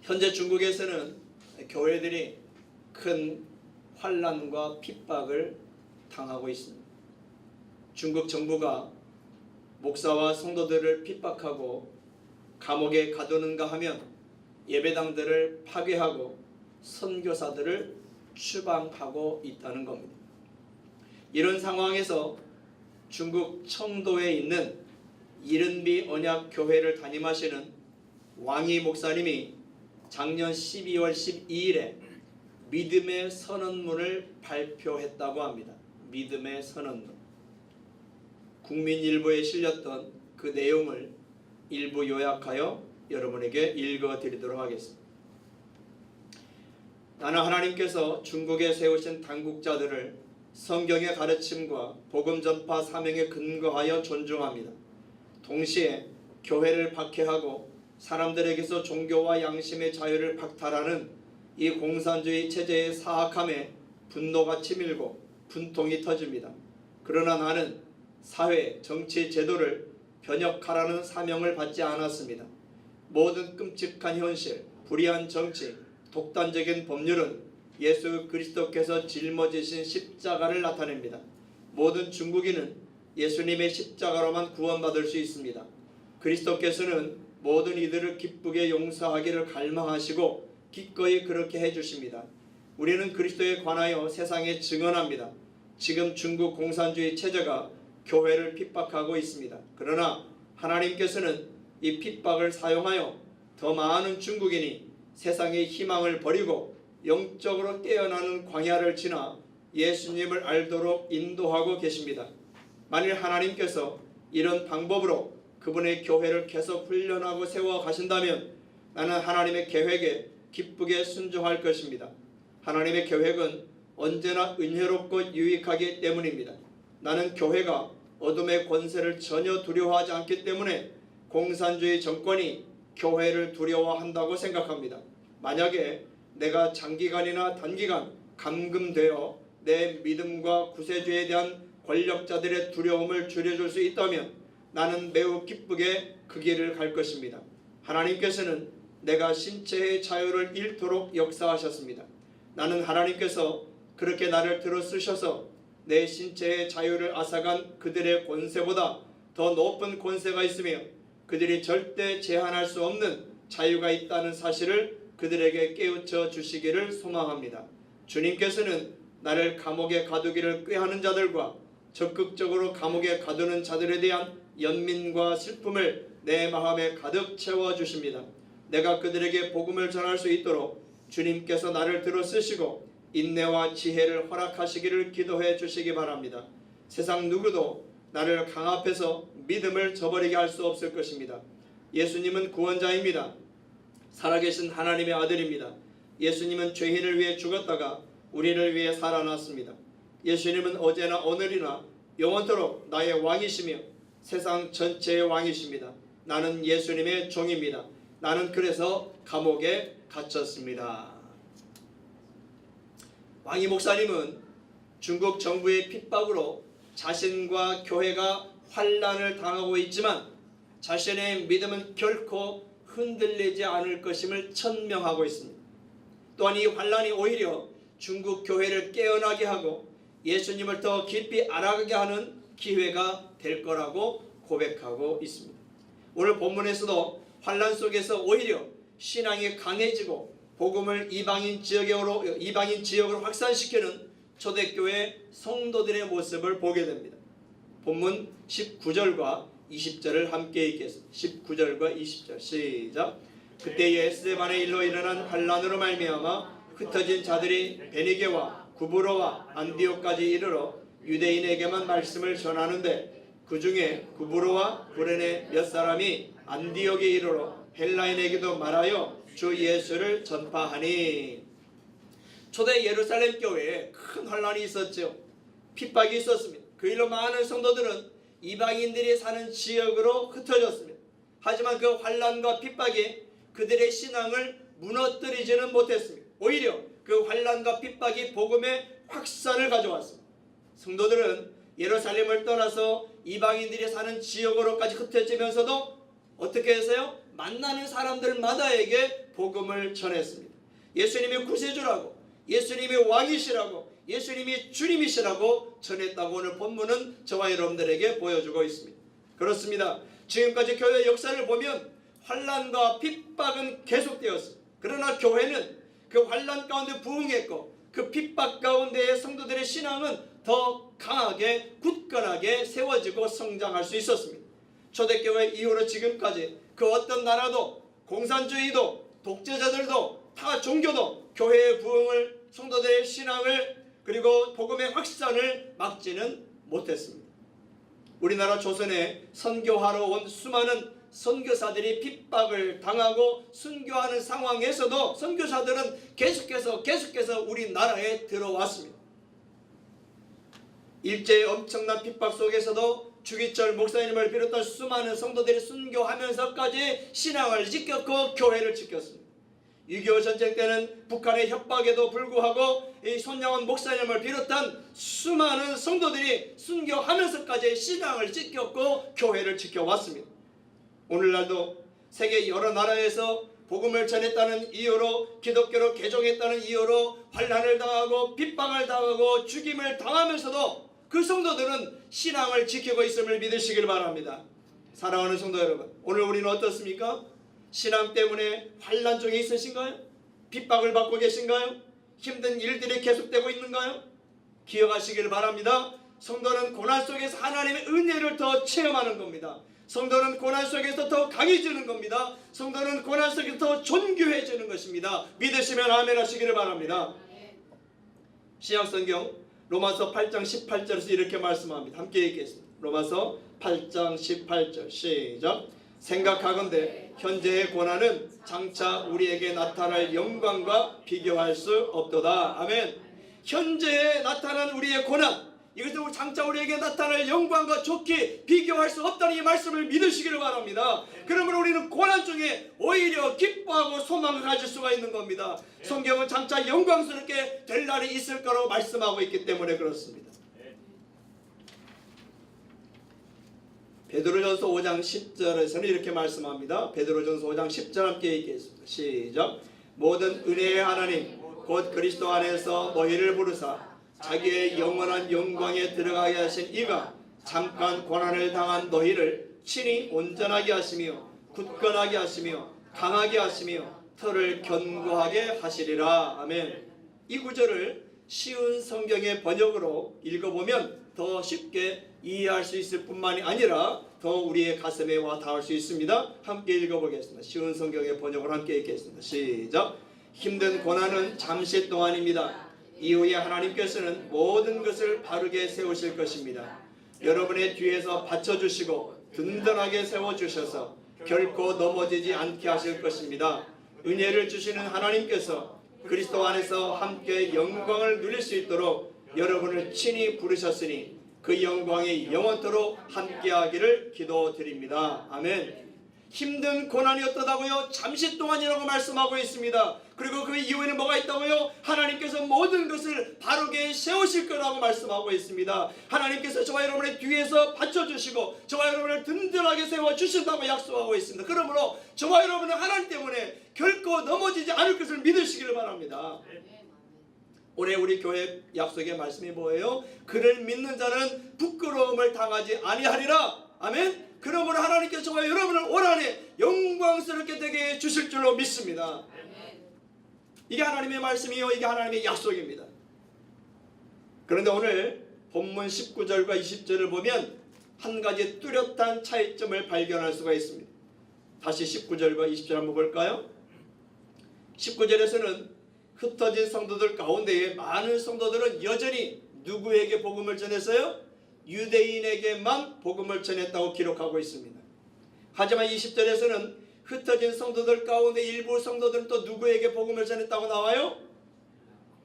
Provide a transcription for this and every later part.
현재 중국에서는 교회들이 큰 환난과 핍박을 당하고 있습니다. 중국 정부가 목사와 성도들을 핍박하고 감옥에 가두는가 하면 예배당들을 파괴하고 선교사들을 추방하고 있다는 겁니다. 이런 상황에서 중국 청도에 있는 이른비 언약교회를 담임하시는 왕이 목사님이 작년 12월 12일에 믿음의 선언문을 발표했다고 합니다. 믿음의 선언문. 국민일보에 실렸던 그 내용을 일부 요약하여 여러분에게 읽어드리도록 하겠습니다. 나는 하나님께서 중국에 세우신 당국자들을 성경의 가르침과 복음 전파 사명에 근거하여 존중합니다. 동시에 교회를 박해하고 사람들에게서 종교와 양심의 자유를 박탈하는 이 공산주의 체제의 사악함에 분노가 치밀고 분통이 터집니다. 그러나 나는 사회, 정치 제도를 변혁하라는 사명을 받지 않았습니다. 모든 끔찍한 현실, 불의한 정치, 독단적인 법률은 예수 그리스도께서 짊어지신 십자가를 나타냅니다. 모든 중국인은 예수님의 십자가로만 구원받을 수 있습니다. 그리스도께서는 모든 이들을 기쁘게 용서하기를 갈망하시고 기꺼이 그렇게 해주십니다. 우리는 그리스도에 관하여 세상에 증언합니다. 지금 중국 공산주의 체제가 교회를 핍박하고 있습니다. 그러나 하나님께서는 이 핍박을 사용하여 더 많은 중국인이 세상의 희망을 버리고 영적으로 깨어나는 광야를 지나 예수님을 알도록 인도하고 계십니다. 만일 하나님께서 이런 방법으로 그분의 교회를 계속 훈련하고 세워 가신다면 나는 하나님의 계획에 기쁘게 순종할 것입니다. 하나님의 계획은 언제나 은혜롭고 유익하기 때문입니다. 나는 교회가 어둠의 권세를 전혀 두려워하지 않기 때문에 공산주의 정권이 교회를 두려워한다고 생각합니다. 만약에 내가 장기간이나 단기간 감금되어 내 믿음과 구세주에 대한 권력자들의 두려움을 줄여줄 수 있다면 나는 매우 기쁘게 그 길을 갈 것입니다. 하나님께서는 내가 신체의 자유를 잃도록 역사하셨습니다. 나는 하나님께서 그렇게 나를 들어 쓰셔서 내 신체의 자유를 앗아간 그들의 권세보다 더 높은 권세가 있으며 그들이 절대 제한할 수 없는 자유가 있다는 사실을 그들에게 깨우쳐 주시기를 소망합니다. 주님께서는 나를 감옥에 가두기를 꾀하는 자들과 적극적으로 감옥에 가두는 자들에 대한 연민과 슬픔을 내 마음에 가득 채워주십니다. 내가 그들에게 복음을 전할 수 있도록 주님께서 나를 들어 쓰시고 인내와 지혜를 허락하시기를 기도해 주시기 바랍니다. 세상 누구도 나를 강압해서 믿음을 저버리게 할 수 없을 것입니다. 예수님은 구원자입니다. 살아계신 하나님의 아들입니다. 예수님은 죄인을 위해 죽었다가 우리를 위해 살아났습니다. 예수님은 어제나 오늘이나 영원토록 나의 왕이시며 세상 전체의 왕이십니다. 나는 예수님의 종입니다. 나는 그래서 감옥에 갇혔습니다. 왕이 목사님은 중국 정부의 핍박으로 자신과 교회가 환난을 당하고 있지만 자신의 믿음은 결코 흔들리지 않을 것임을 천명하고 있습니다. 또한 이 환난이 오히려 중국 교회를 깨어나게 하고 예수님을 더 깊이 알아가게 하는 기회가 될 거라고 고백하고 있습니다. 오늘 본문에서도 환난 속에서 오히려 신앙이 강해지고 복음을 이방인 지역으로 확산시키는 초대교회 성도들의 모습을 보게 됩니다. 본문 19절과 20절을 함께 읽겠습니다. 19절과 20절 시작. 그때 에스데반의 일로 일어난 환난으로 말미암아 흩어진 자들이 베니게와 구브로와 안디옥까지 이르러 유대인에게만 말씀을 전하는데 그 중에 구브로와 구레네 몇 사람이 안디옥에 이르러 헬라인에게도 말하여 주 예수를 전파하니. 초대 예루살렘 교회에 큰 환난이 있었죠. 핍박이 있었습니다. 그 일로 많은 성도들은 이방인들이 사는 지역으로 흩어졌습니다. 하지만 그 환난과 핍박이 그들의 신앙을 무너뜨리지는 못했습니다. 오히려 그 환난과 핍박이 복음의 확산을 가져왔습니다. 성도들은 예루살렘을 떠나서 이방인들이 사는 지역으로까지 흩어지면서도 어떻게 했어요? 만나는 사람들마다에게 복음을 전했습니다. 예수님이 구세주라고, 예수님이 왕이시라고, 예수님이 주님이시라고 전했다고 오늘 본문은 저와 여러분들에게 보여주고 있습니다. 그렇습니다. 지금까지 교회 역사를 보면 환난과 핍박은 계속되었습니다. 그러나 교회는 그 환난 가운데 부응했고 그 핍박 가운데의 성도들의 신앙은 더 강하게 굳건하게 세워지고 성장할 수 있었습니다. 초대교회 이후로 지금까지 그 어떤 나라도 공산주의도 독재자들도 타 종교도 교회의 부흥을, 성도들의 신앙을, 그리고 복음의 확산을 막지는 못했습니다. 우리나라 조선에 선교하러 온 수많은 선교사들이 핍박을 당하고 순교하는 상황에서도 선교사들은 계속해서 우리나라에 들어왔습니다. 일제의 엄청난 핍박 속에서도 주기철 목사님을 비롯한 수많은 성도들이 순교하면서까지 신앙을 지켰고 교회를 지켰습니다. 6.25 전쟁 때는 북한의 협박에도 불구하고 이 손양원 목사님을 비롯한 수많은 성도들이 순교하면서까지 신앙을 지켰고 교회를 지켜왔습니다. 오늘날도 세계 여러 나라에서 복음을 전했다는 이유로, 기독교로 개종했다는 이유로 환난을 당하고 핍박을 당하고 죽임을 당하면서도 그 성도들은 신앙을 지키고 있음을 믿으시길 바랍니다. 사랑하는 성도 여러분, 오늘 우리는 어떻습니까? 신앙 때문에 환난 중에 있으신가요? 핍박을 받고 계신가요? 힘든 일들이 계속되고 있는가요? 기억하시길 바랍니다. 성도는 고난 속에서 하나님의 은혜를 더 체험하는 겁니다. 성도는 고난 속에서 더 강해지는 겁니다. 성도는 고난 속에서 더 존귀해지는 것입니다. 믿으시면 아멘 하시기를 바랍니다. 신약성경 로마서 8장 18절에서 이렇게 말씀합니다. 함께 읽겠습니다. 로마서 8장 18절 시작. 생각하건대 현재의 고난은 장차 우리에게 나타날 영광과 비교할 수 없도다. 아멘. 현재에 나타난 우리의 고난, 이것은 장차 우리에게 나타날 영광과 좋게 비교할 수 없다는 이 말씀을 믿으시기를 바랍니다. 그러므로 우리는 고난 중에 오히려 기뻐하고 소망을 가질 수가 있는 겁니다. 성경은 장차 영광스럽게 될 날이 있을 거라고 말씀하고 있기 때문에 그렇습니다. 베드로전서 5장 10절에서는 이렇게 말씀합니다. 베드로전서 5장 10절 함께 읽겠습니다. 시작. 모든 은혜의 하나님 곧 그리스도 안에서 너희를 부르사 자기의 영원한 영광에 들어가게 하신 이가 잠깐 고난을 당한 너희를 친히 온전하게 하시며 굳건하게 하시며 강하게 하시며 털을 견고하게 하시리라. 아멘. 이 구절을 쉬운 성경의 번역으로 읽어보면 더 쉽게 이해할 수 있을 뿐만이 아니라 더 우리의 가슴에 와 닿을 수 있습니다. 함께 읽어보겠습니다. 쉬운 성경의 번역으로 함께 읽겠습니다. 시작. 힘든 고난은 잠시 동안입니다. 이후에 하나님께서는 모든 것을 바르게 세우실 것입니다. 여러분의 뒤에서 받쳐주시고 든든하게 세워주셔서 결코 넘어지지 않게 하실 것입니다. 은혜를 주시는 하나님께서 그리스도 안에서 함께 영광을 누릴 수 있도록 여러분을 친히 부르셨으니 그 영광이 영원토록 함께하기를 기도드립니다. 아멘. 힘든 고난이 어떠다고요? 잠시 동안이라고 말씀하고 있습니다. 그리고 그 이후에는 뭐가 있다고요? 하나님께서 모든 것을 바르게 세우실 거라고 말씀하고 있습니다. 하나님께서 저와 여러분의 뒤에서 받쳐주시고 저와 여러분을 든든하게 세워주신다고 약속하고 있습니다. 그러므로 저와 여러분은 하나님 때문에 결코 넘어지지 않을 것을 믿으시기를 바랍니다. 올해 우리 교회 약속의 말씀이 뭐예요? 그를 믿는 자는 부끄러움을 당하지 아니하리라. 아멘. 그러므로 하나님께서 저와 여러분을 올 한해 영광스럽게 되게 해주실 줄로 믿습니다. 이게 하나님의 말씀이요, 이게 하나님의 약속입니다. 그런데 오늘 본문 19절과 20절을 보면 한 가지 뚜렷한 차이점을 발견할 수가 있습니다. 다시 19절과 20절 한번 볼까요? 19절에서는 흩어진 성도들 가운데에 많은 성도들은 여전히 누구에게 복음을 전했어요? 유대인에게만 복음을 전했다고 기록하고 있습니다. 하지만 20절에서는 흩어진 성도들 가운데 일부 성도들은 또 누구에게 복음을 전했다고 나와요?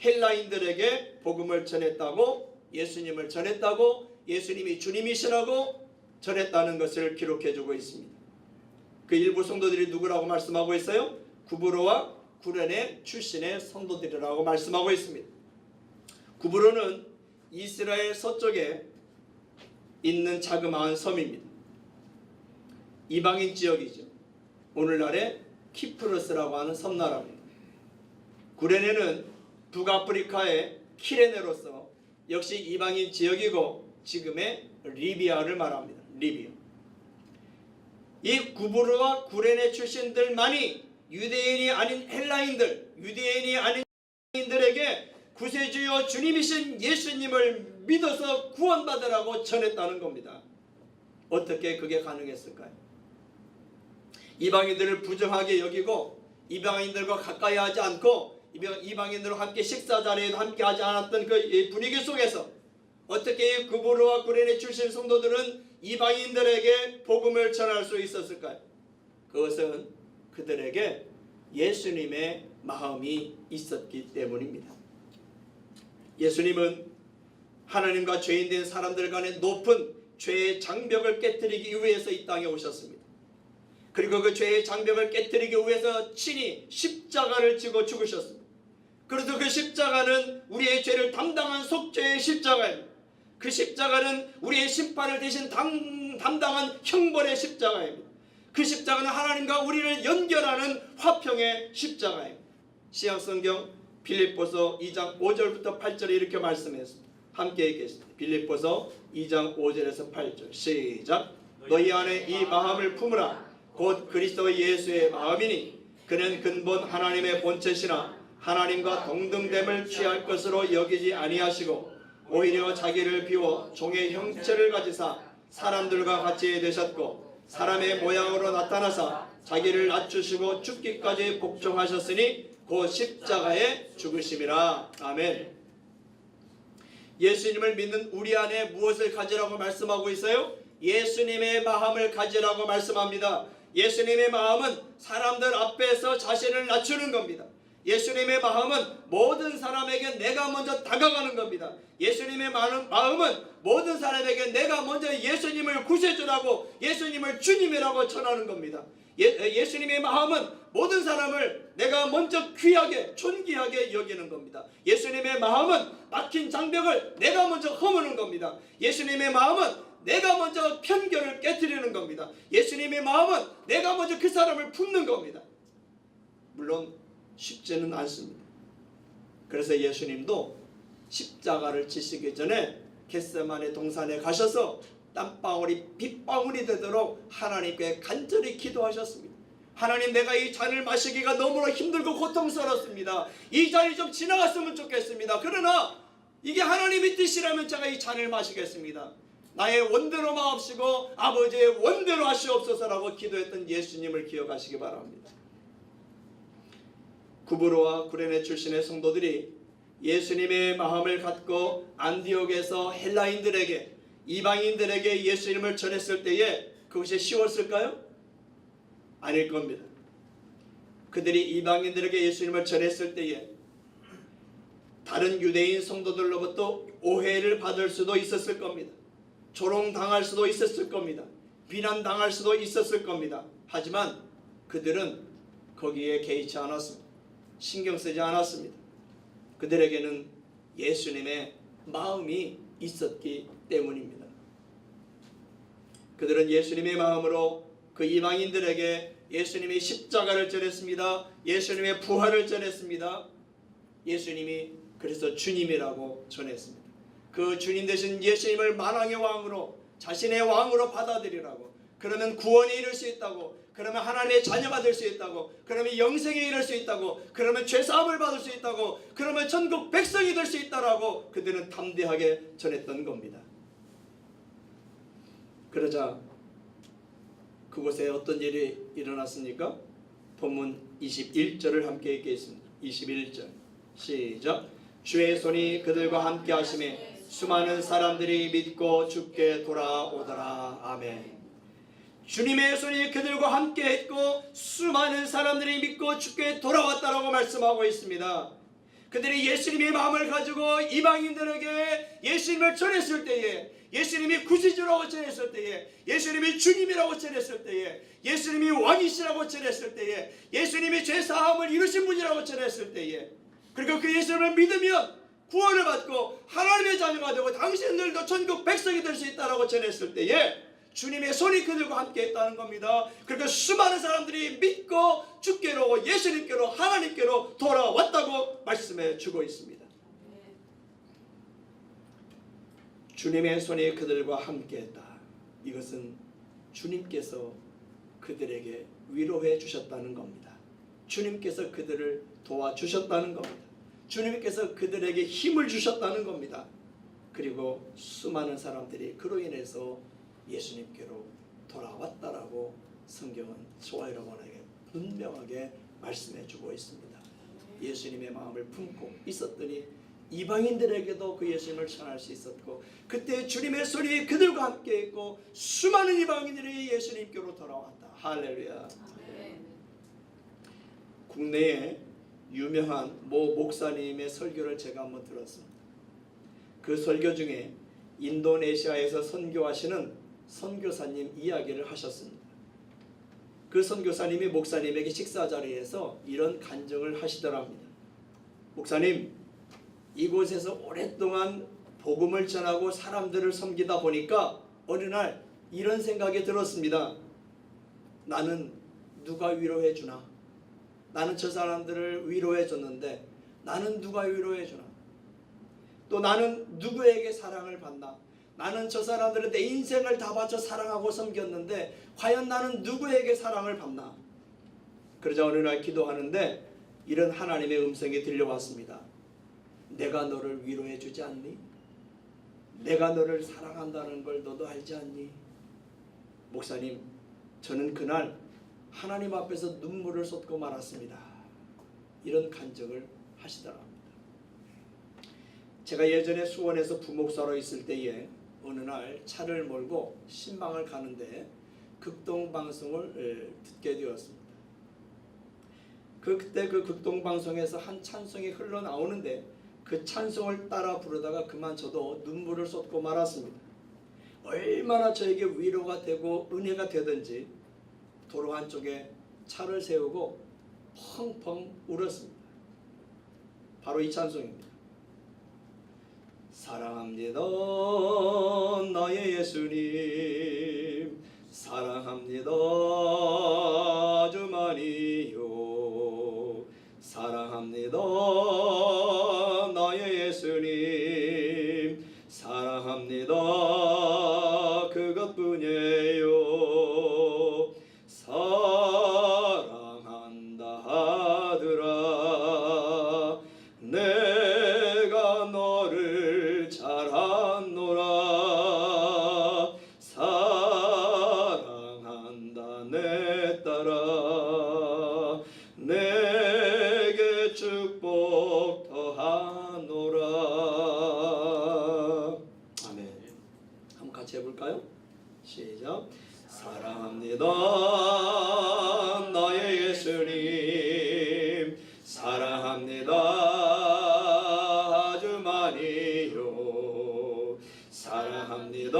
헬라인들에게 복음을 전했다고, 예수님을 전했다고, 예수님이 주님이시라고 전했다는 것을 기록해주고 있습니다. 그 일부 성도들이 누구라고 말씀하고 있어요? 구브로와 구레네 출신의 성도들이라고 말씀하고 있습니다. 구브로는 이스라엘 서쪽에 있는 자그마한 섬입니다. 이방인 지역이죠. 오늘날의 키프로스라고 하는 섬나라입니다. 구레네는 북아프리카의 키레네로서 역시 이방인 지역이고 지금의 리비아를 말합니다. 리비아. 이 구브르와 구레네 출신들만이 유대인이 아닌 헬라인들, 유대인이 아닌 헬라인들에게 구세주여 주님이신 예수님을 믿어서 구원받으라고 전했다는 겁니다. 어떻게 그게 가능했을까요? 이방인들을 부정하게 여기고 이방인들과 가까이 하지 않고 이방인들과 함께 식사 자리에도 함께 하지 않았던 그 분위기 속에서 어떻게 구브르와 구레네 출신 성도들은 이방인들에게 복음을 전할 수 있었을까요? 그것은 그들에게 예수님의 마음이 있었기 때문입니다. 예수님은 하나님과 죄인된 사람들 간의 높은 죄의 장벽을 깨뜨리기 위해서 이 땅에 오셨습니다. 그리고 그 죄의 장벽을 깨뜨리기 위해서 친히 십자가를 지고 죽으셨습니다. 그래서 그 십자가는 우리의 죄를 담당한 속죄의 십자가입니다. 그 십자가는 우리의 심판을 대신 담당한 형벌의 십자가입니다. 그 십자가는 하나님과 우리를 연결하는 화평의 십자가입니다. 신약성경 빌립보서 2장 5절부터 8절에 이렇게 말씀했습니다. 함께 읽겠습니다. 빌립보서 2장 5절에서 8절 시작. 너희 안에 이 마음을 품으라. 곧 그리스도 예수의 마음이니 그는 근본 하나님의 본체시나 하나님과 동등됨을 취할 것으로 여기지 아니하시고 오히려 자기를 비워 종의 형체를 가지사 사람들과 같이 되셨고 사람의 모양으로 나타나사 자기를 낮추시고 죽기까지 복종하셨으니 곧 십자가에 죽으심이라. 아멘. 예수님을 믿는 우리 안에 무엇을 가지라고 말씀하고 있어요? 예수님의 마음을 가지라고 말씀합니다. 예수님의 마음은 사람들 앞에서 자신을 낮추는 겁니다. 예수님의 마음은 모든 사람에게 내가 먼저 다가가는 겁니다. 예수님의 마음은 모든 사람에게 내가 먼저 예수님을 구세주라고 예수님을 주님이라고 전하는 겁니다. 예수님의 마음은 모든 사람을 내가 먼저 귀하게 존귀하게 여기는 겁니다. 예수님의 마음은 막힌 장벽을 내가 먼저 허무는 겁니다. 예수님의 마음은 내가 먼저 편견을 깨뜨리는 겁니다. 예수님의 마음은 내가 먼저 그 사람을 품는 겁니다. 물론 쉽지는 않습니다. 그래서 예수님도 십자가를 지시기 전에 겟세마네 동산에 가셔서 땀방울이 빗방울이 되도록 하나님께 간절히 기도하셨습니다. 하나님, 내가 이 잔을 마시기가 너무나 힘들고 고통스럽습니다. 이 잔이 좀 지나갔으면 좋겠습니다. 그러나 이게 하나님의 뜻이라면 제가 이 잔을 마시겠습니다. 나의 원대로 마옵시고 아버지의 원대로 하시옵소서라고 기도했던 예수님을 기억하시기 바랍니다. 구브로와 구레네 출신의 성도들이 예수님의 마음을 갖고 안디옥에서 헬라인들에게 이방인들에게 예수님을 전했을 때에 그것이 쉬웠을까요? 아닐 겁니다. 그들이 이방인들에게 예수님을 전했을 때에 다른 유대인 성도들로부터 오해를 받을 수도 있었을 겁니다. 조롱당할 수도 있었을 겁니다. 비난당할 수도 있었을 겁니다. 하지만 그들은 거기에 개의치 않았습니다. 신경 쓰지 않았습니다. 그들에게는 예수님의 마음이 있었기 때문입니다. 그들은 예수님의 마음으로 그 이방인들에게 예수님의 십자가를 전했습니다. 예수님의 부활을 전했습니다. 예수님이 그래서 주님이라고 전했습니다. 그 주님 되신 예수님을 만왕의 왕으로 자신의 왕으로 받아들이라고. 그러면 구원에 이를 수 있다고. 그러면 하나님의 자녀가 될 수 있다고. 그러면 영생에 이를 수 있다고. 그러면 죄사함을 받을 수 있다고. 그러면 천국 백성이 될 수 있다라고 그들은 담대하게 전했던 겁니다. 그러자 그곳에 어떤 일이 일어났습니까? 본문 21절을 함께 읽겠습니다. 21절 시작. 주의 손이 그들과 함께 하심에 수많은 사람들이 믿고 주께 돌아오더라. 아멘. 주님의 손이 그들과 함께 했고 수많은 사람들이 믿고 주께 돌아왔다라고 말씀하고 있습니다. 그들이 예수님의 마음을 가지고 이방인들에게 예수님을 전했을 때에, 예수님이 구세주라고 전했을 때에, 예수님이 주님이라고 전했을 때에, 예수님이 왕이시라고 전했을 때에, 예수님이 죄사함을 이루신 분이라고 전했을 때에, 그리고 그 예수님을 믿으면 구원을 받고 하나님의 자녀가 되고 당신들도 천국 백성이 될 수 있다라고 전했을 때에 주님의 손이 그들과 함께 했다는 겁니다. 그러니까 수많은 사람들이 믿고 주께로, 예수님께로, 하나님께로 돌아왔다고 말씀해 주고 있습니다. 주님의 손이 그들과 함께 했다. 이것은 주님께서 그들에게 위로해 주셨다는 겁니다. 주님께서 그들을 도와주셨다는 겁니다. 주님께서 그들에게 힘을 주셨다는 겁니다. 그리고 수많은 사람들이 그로 인해서 예수님께로 돌아왔다라고 성경은 저와 여러분에게 분명하게 말씀해 주고 있습니다. 예수님의 마음을 품고 있었더니 이방인들에게도 그 예수님을 전할 수 있었고, 그때 주님의 손이 그들과 함께 있고 수많은 이방인들이 예수님께로 돌아왔다. 할렐루야. 국내에 유명한 모 목사님의 설교를 제가 한번 들었습니다. 그 설교 중에 인도네시아에서 선교하시는 선교사님 이야기를 하셨습니다. 그 선교사님이 목사님에게 식사 자리에서 이런 간증을 하시더랍니다. 목사님, 이곳에서 오랫동안 복음을 전하고 사람들을 섬기다 보니까 어느 날 이런 생각이 들었습니다. 나는 누가 위로해 주나? 나는 저 사람들을 위로해 줬는데 나는 누가 위로해 주나? 또 나는 누구에게 사랑을 받나? 나는 저 사람들은 내 인생을 다 바쳐 사랑하고 섬겼는데 과연 나는 누구에게 사랑을 받나? 그러자 어느 날 기도하는데 이런 하나님의 음성이 들려왔습니다. 내가 너를 위로해 주지 않니? 내가 너를 사랑한다는 걸 너도 알지 않니? 목사님, 저는 그날 하나님 앞에서 눈물을 쏟고 말았습니다. 이런 간증을 하시더랍니다. 제가 예전에 수원에서 부목사로 있을 때에 어느 날 차를 몰고 신방을 가는데 극동방송을 듣게 되었습니다. 그때 그 극동방송에서 한 찬송이 흘러나오는데 그 찬송을 따라 부르다가 그만 저도 눈물을 쏟고 말았습니다. 얼마나 저에게 위로가 되고 은혜가 되든지 도로 한쪽에 차를 세우고 펑펑 울었습니다. 바로 이 찬송입니다. 사랑합니다 나의 예수님, 사랑합니다 아주 많이요, 사랑합니다 나의 예수님, 사랑합니다 그것뿐이에요. 사랑한다 하더라 내가 너를 잘 안노라, 사랑한다 내 딸아 내게 축복 더하노라. 아멘. 한번 같이 해볼까요? 시작. 사랑합니다 나의 예수님, 사랑합니다 아주 많이요, 사랑합니다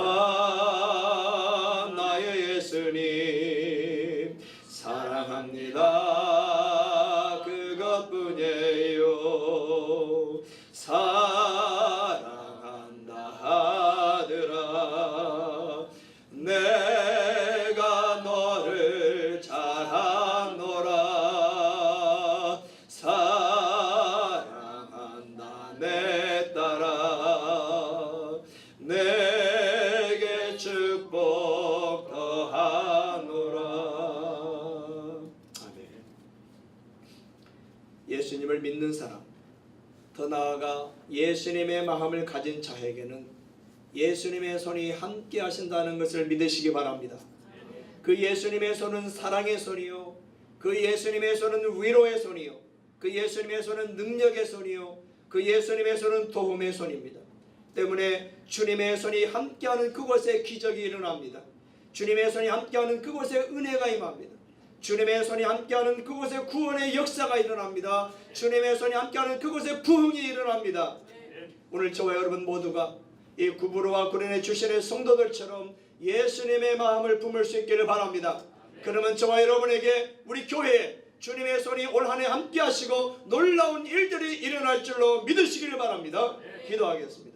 나의 예수님, 사랑합니다 그것뿐이에요. 사랑한다 하더라 내가 너를 잘 안노라, 사랑한다 내 딸아 내게 축복 더하노라. 아멘. 예수님을 믿는 사람, 더 나아가 예수님의 마음을 가진 자에게는 예수님의 손이 함께 하신다는 것을 믿으시기 바랍니다. 그 예수님의 손은 사랑의 손이요, 그 예수님의 손은 위로의 손이요, 그 예수님의 손은 능력의 손이요, 그 예수님의 손은 도움의 손입니다. 때문에 주님의 손이 함께하는 그곳에 기적이 일어납니다. 주님의 손이 함께하는 그곳에 은혜가 임합니다. 주님의 손이 함께하는 그곳에 구원의 역사가 일어납니다. 주님의 손이 함께하는 그곳에 부흥이 일어납니다. 오늘 저와 여러분 모두가 이 구부로와 구련의 출신의 성도들처럼 예수님의 마음을 품을 수 있기를 바랍니다. 그러면 저와 여러분에게 우리 교회에 주님의 손이 올 한 해 함께 하시고 놀라운 일들이 일어날 줄로 믿으시기를 바랍니다. 기도하겠습니다.